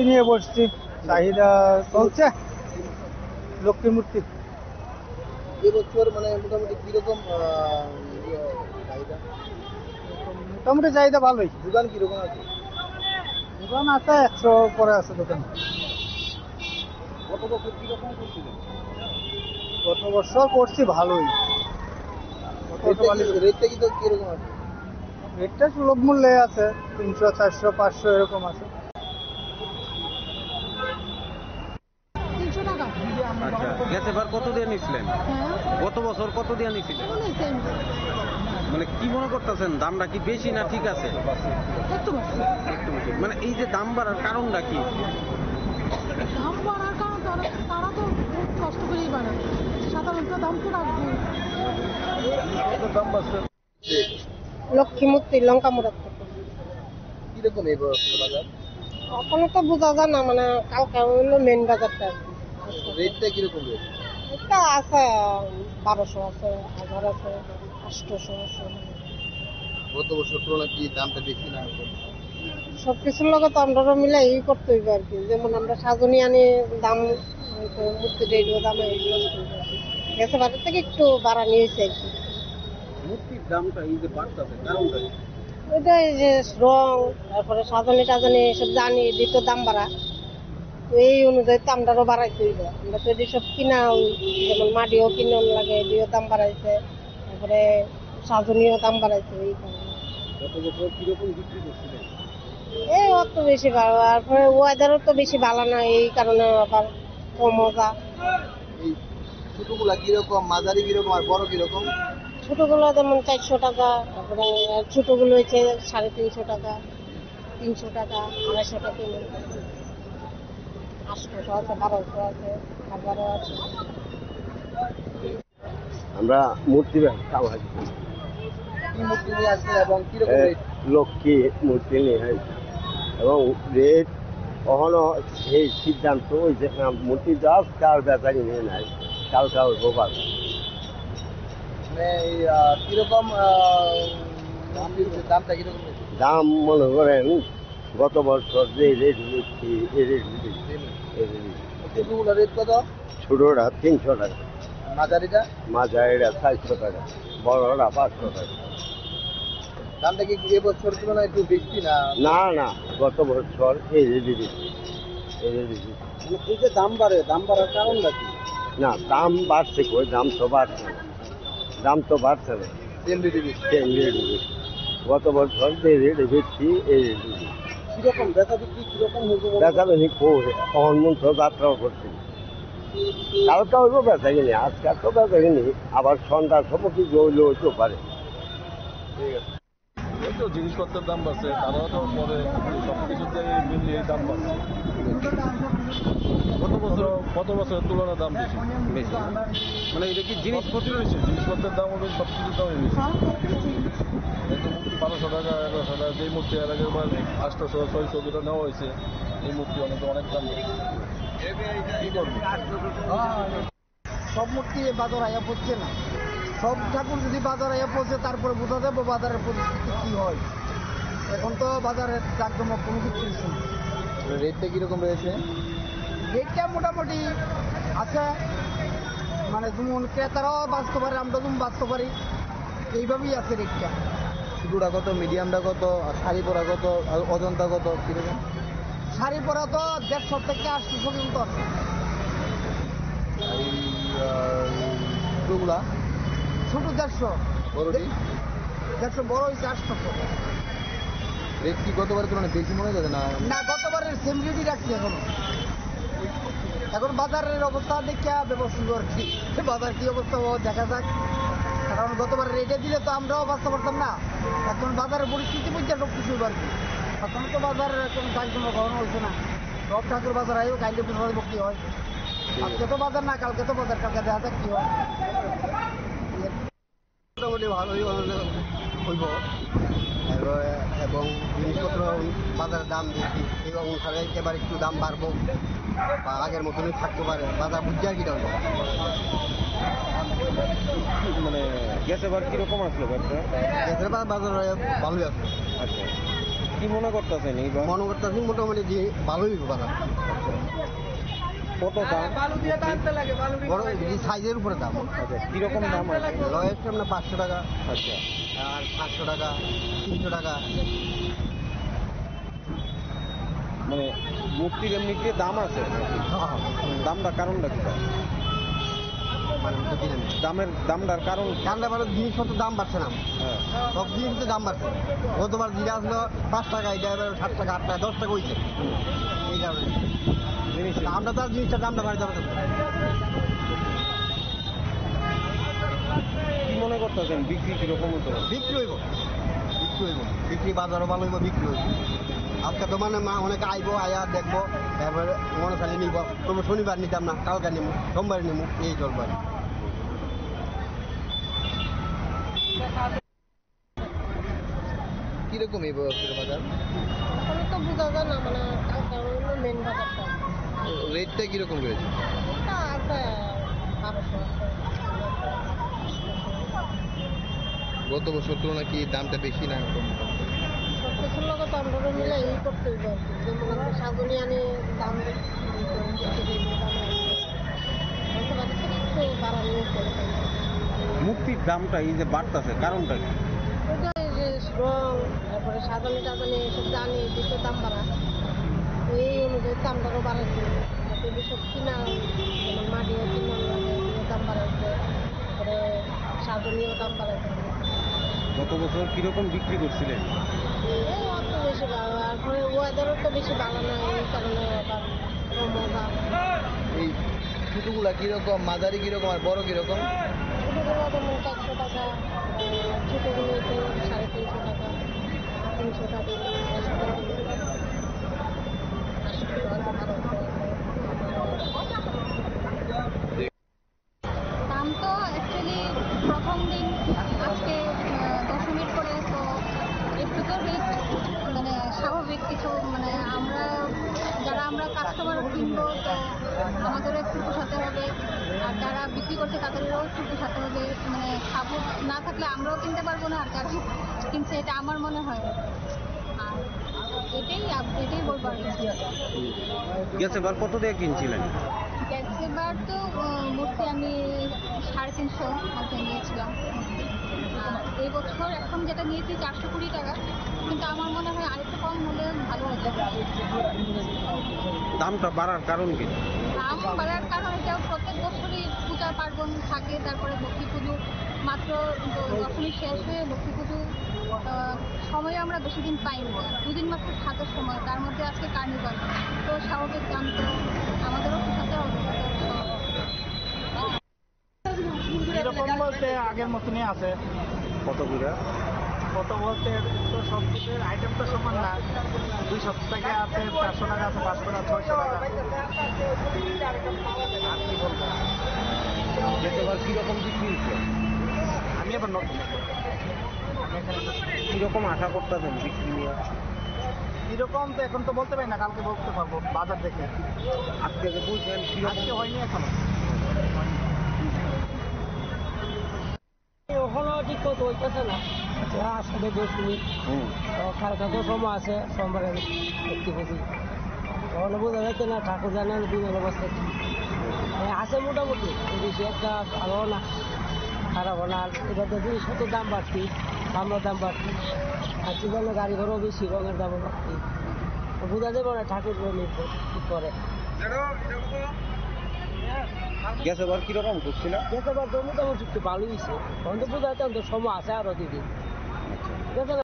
নিয়ে বসছি, চাহিদা চলছে লক্ষ্মী মূর্তি। এবছর মানে মোটামুটি কিরকম চাহিদা? মোটামুটি চাহিদা ভালোই। দোকান কিরকম আছে? দোকান আছে 100 পরে আছে দোকান। গত বছর কিরকম করছিলেন? গত বছর করছি ভালোই। রেটটা কি তো কিরকম আছে? রেটটা সুলভ মূল্যে আছে, 300, 400, 500 এরকম আছে। 300 টাকা। আচ্ছা, গেছে বার কত দিয়ে নিছিলেন? গত বছর কত দিয়ে নিছিলেন? মানে কি মনে করতেছেন, দামটা কি বেশি না ঠিক আছে? একটু বেশি। একটু বেশি। মানে এই যে দাম বাড়ার কারণটা কি? দাম বাড়ার কারণ তারা তো খুব কষ্ট করেই বাড়ায়, সাধারণত দাম তো রাখবে। দাম বাড়ছে। লক্ষ্মী মূর্তি লঙ্কা মোড়ার থেকে। কিরকম এই বছর বাজার? এখনো তো বোঝা যায় না, মানে কালকে হইলো মেন বাজারটা। রেটটা কিরকম রেট? এটা আছে 1200 আছে, 1000 আছে, 800 আছে। গত বছর তুলনায় কি দামটা বেশি না? সবকিছুর লগে তো আমরা মিলাই করতে হইবে আর কি। যেমন আমরা সাজনি আনি দাম, মূর্তি এইগুলো দাম এইগুলো গেছে বাজার থেকে একটু বাড়ানি হয়েছে আর কি। মূর্তির দামটা এই যে বাড়তেছে কারণটা কি? ওইটা এই যে রং, তারপরে সাজনি টাজনি এসব জানি দিত দাম বাড়া, তো এই অনুযায়ী তো আমরাও বাড়াইতে হইবে। আমরা তো এটি সব কিনা, যেমন মাটিও কিনা লাগে, এটিও দাম বাড়াইছে, তারপরে সাজনিও দাম বাড়াইছে। এই কারণে গত বছর কিরকম বিক্রি করছিলেন? এই অত বেশি ভালো, তারপরে ওয়েদারও তো বেশি ভালো না, এই কারণে আবার কমও যা। এই ছোটগুলা কিরকম, মাঝারি কিরকম আর বড় কিরকম? ছোটগুলো যেমন 400 টাকা, তারপরে ছোটগুলো হচ্ছে 350 টাকা, 300 টাকা, 250 টাকা, 800 আছে, 1200 আছে, 1000 আছে। আমরা মূর্তি ব্যবসা কি মূর্তি নিয়ে আসছেন এবং কিরকম রেট? লক্ষ্মী মূর্তি নিয়ে আসছি এবং রেট কখনো সেই সিদ্ধান্ত ওই যে মূর্তি যাস কার ব্যাপারই নিয়ে নেয়, কালকা হইব বাজার। মানে এই কিরকম দামটা কিরকম? দাম মনে করেন গত বছর যে রেট দিচ্ছি এই রেট দিচ্ছি। ছোটগুলো রেট কত? ছোটটা 300 টাকা, মাঝারিটা? মাঝারিটা 400 টাকা, বড়টা 500 টাকা। দামটা কি এবছর তুলনায় একটু বেশি না? না না, গত বছর এই রেট দিচ্ছি, এই রেট দিচ্ছি। এই যে দাম বাড়ার কারণটা কি? না, দাম বাড়ছে কই, দাম তো বাড়ছে না, দাম তো বাড়ছে না। সেম রেটে বেশি। সেম রেট দিচ্ছি। গত বছর যে রেট দিচ্ছি এই রেট দিচ্ছি। কিরকম বেচা বিক্রি কিরকম হয়েছে? বেচা বেশি অহনমন তো যাত্রাও করছি, কালকে হইব বেচা কিনি, আজকে তো বেচা কিনি, আবার সন্ধ্যার সময় কি হইলেও হইতেও পারে। ঠিক আছে। এই তো জিনিসপত্রের দাম বাড়ছে, তারাও তো পরে সব কিছুতে মিলিয়ে দাম বাড়ছে। গত বছরের তুলনায় দাম বেশি। বেশি মানে এটা কি জিনিসপত্র? জিনিসপত্রের দাম হবে, সব কিছুর দামই বেশি। এই তো মূর্তি 1200 টাকা, 1100 টাকা, যেই মূর্তি এর আগের বার 800, 600 যেটা নেওয়া হয়েছে, এই মূর্তি অনেক দাম বেশি। কি করবো? সব মূর্তি বাজার আয়া পড়ছে না, সব ঠাকুর যদি বাজার আয়া পড়ছে তারপরে বোঝা যাবে বাজারের পরিস্থিতি কি হয়। এখন তো বাজারের জাকজমক কোনো কিছু নেই। রেটটা কিরকম রয়েছে? রেটটা মোটামুটি আছে, মানে যেমন ক্রেতারাও বাঁচতে পারে, আমরা যেমন বাঁচতে পারি, এইভাবেই আছে রেটটা। ছোটটা কত, মিডিয়ামটা কত, আর শাড়ি পরা কত, আর অজন্তা কত, কিরকম? শাড়ি পরা তো 150 থেকে 800 পর্যন্ত আছে। আর এই ছোটগুলা? ছোট 150, বড়টি? 150, বড় হয়েছে 800। রেট কি গতবারের তুলনায় বেশি মনে যাবে না? না, গতবারের সেম রেটই রাখছি এখনো। এখন বাজারের অবস্থা দেখে ব্যবস্থা করছি, বাজার কি অবস্থা দেখা যাক। কারণ গতবার রেটে দিলে তো আমরাও বাঁচতে পারতাম না, এখন বাজারের পরিস্থিতি বুঝছে সব কিছু পারছি। এখন তো বাজারের কোনো কাজকর্ম কখনো হচ্ছে না, সব ঠাকুর বাজার আইও কাইলে বুঝতে কি হয়। আজকে তো বাজার না, কালকে তো বাজার, কালকে দেখা যাক কি হয়। মোটামুটি ভালোই হইব এবং জিনিসপত্র বাজারের দাম বেশি, এই অনুসারে এবার একটু দাম বাড়বো বা আগের মতনই থাকতে পারে, বাজার বুঝছে আর কি দাম। মানে গেছে বার কিরকম আসলো ব্যবসা? বাজার ভালোই আছে। আচ্ছা, কি মনে করতেছেন এইবার? মনে করতেছি মোটামুটি যে ভালোই হইব বাজার। কত দাম? বড় এই সাইজের উপরে দাম। আচ্ছা, কিরকম দাম আছে? লয়েস্ট আপনার 500 টাকা আচ্ছা, আর 500 টাকা 300 টাকা। মানে মূর্তির এমনিতে দাম আছে নাকি? দামটা কারণটা কি? দামটার কারণ ঠান্ডা বারো জিনিসপত্রের দাম বাড়ছে না, হ্যাঁ, সব জিনিসের দাম বাড়ছে। গতবার জিরা আসলো 5 টাকা, এটা এবার 7 টাকা 8 টাকা 10 টাকা হয়েছে। এই কারণে জিনিস আমরা তো আর জিনিসটার দামটা বাড়িতে পারছি না। কি মনে করতেছেন বিক্রি কিরকম হতো? বিক্রি হইব, বিক্রি বাজারও ভালো হইব, বিক্রি হইব। আজকে তো মানে অনেকে আইব, আয়া দেখবো, এবার মনে চালিয়ে নিব। তবে শনিবার নিতাম না, কালকে নিব, সোমবার নিব, এই চলবে। কিরকম এই বছর বাজার এখন তো বোঝা যায় না, মানে কালকে হলো মেন বাজারটা। রেটটা কিরকম রয়েছে? এটা আছে 1200 আছে। গত বছর তুলনায় কি দামটা বেশি না কম? সব কিছুর লগত আমরা মিলে এই করতে হইব আর কি। যেমন আমরা সাগুনি আনি দাম একটু বাড়ানো করে। মূর্তির দামটা এই যে বাড়তেছে কারণটা কি? ওটা এই যে রং, তারপরে সাজানি টাজানি এসব জানি দুটো দাম বাড়া, তো এই অনুযায়ী দামটারও বাড়াইছে। তারপরে সব কিনা যেমন মাটিও কিনা লাগে এগুলো দাম বাড়াইছে, তারপরে সাজানিও দাম বাড়াইছে। গত বছর কিরকম বিক্রি করছিলেন? এই অত বেশি ভালো, তারপরে ওয়েদারও তো বেশি ভালো না, এই কারণে আবার কমও দাম। এই ছোটগুলা কিরকম, মাঝারি কিরকম আর বড় কিরকম? ছোটোগুলো যেমন 400 টাকা, ছোটোগুলো তো 350 টাকা, 300 টাকা, 500 টাকা। দাম তো অ্যাকচুয়ালি প্রথম দিন আজকে দশমীর করে তো একটু তো রেট মানে স্বাভাবিক কিছু, মানে আমরা কাস্টমার কিনবো তো আমাদেরও একটু পোষাতে হবে, আর যারা বিক্রি করছে তাদেরও একটু পোষাতে হবে। মানে খাবো না থাকলে আমরাও কিনতে পারবো না, আর যারা কিনছে এটা আমার মনে হয়। আর এটাই বলবো আর কি। গেছে বার কত দিয়ে কিনছিলেন? এবার তো মূর্তি আমি 350 মধ্যে নিয়েছিলাম। আর এই বছর এখন যেটা নিয়েছি 420 টাকা, কিন্তু আমার মনে হয় আরেকটু কম হলে ভালো হতো। দামটা বাড়ার কারণ কি? দাম বাড়ার কারণ এটা প্রত্যেক বছরই পূজা পার্বণ থাকে, তারপরে লক্ষ্মী পুজো মাত্র দশমী শেষ হয়ে লক্ষ্মী পুজো সময়ে আমরা বেশি দিন পাইনি, 2 দিন মাত্র থাকে সময়, তার মধ্যে আজকে কার্নিভাল, তো স্বাভাবিক দাম তো আমাদেরও পোষাতে হবে। এরকম বলতে আগের মতনই আছে। কত করে? কত বলতে তো সব কিছুর আইটেম তো সমান না, 200 টাকা আছে, 400 টাকা আছে, 500 টাকা, 600 টাকা। আর কি বলবো, গেছে বার কিরকম বিক্রি হচ্ছে? আমি এবার নতুন, আমি এখানে কিরকম আশা করতেছেন বিক্রি নিয়ে? কিরকম তো এখন তো বলতে পারি না, কালকে বলতে পারবো বাজার দেখে। আজকে যে বুঝছেন আজকে হয়নি এখনো। ওখানেও ঠিক মতো হইতেছে না, আসলে দশমী কালকে তো সময় আছে, সোমবারে দেখতে পাচ্ছি ওখানে বোঝা যাচ্ছে না ঠাকুর জানার দিনের অবস্থা কি আছে। মোটামুটি বেশি একটা ভালো না খারাপ না, আর এটা তো জিনিসপত্র দাম বাড়তি, আমরাও দাম বাড়তি, আর কি জন্য গাড়ি ঘরও বেশি, রঙের দামও বাড়তি, বোঝা যাবে না ঠাকুর কি করে। গেছে বার কিরকম করছিল? যেতে পারতো মোটামুটি একটু ভালোই হয়েছে, তখন তো বোঝা যাচ্ছে সময় আছে আরো দিদি।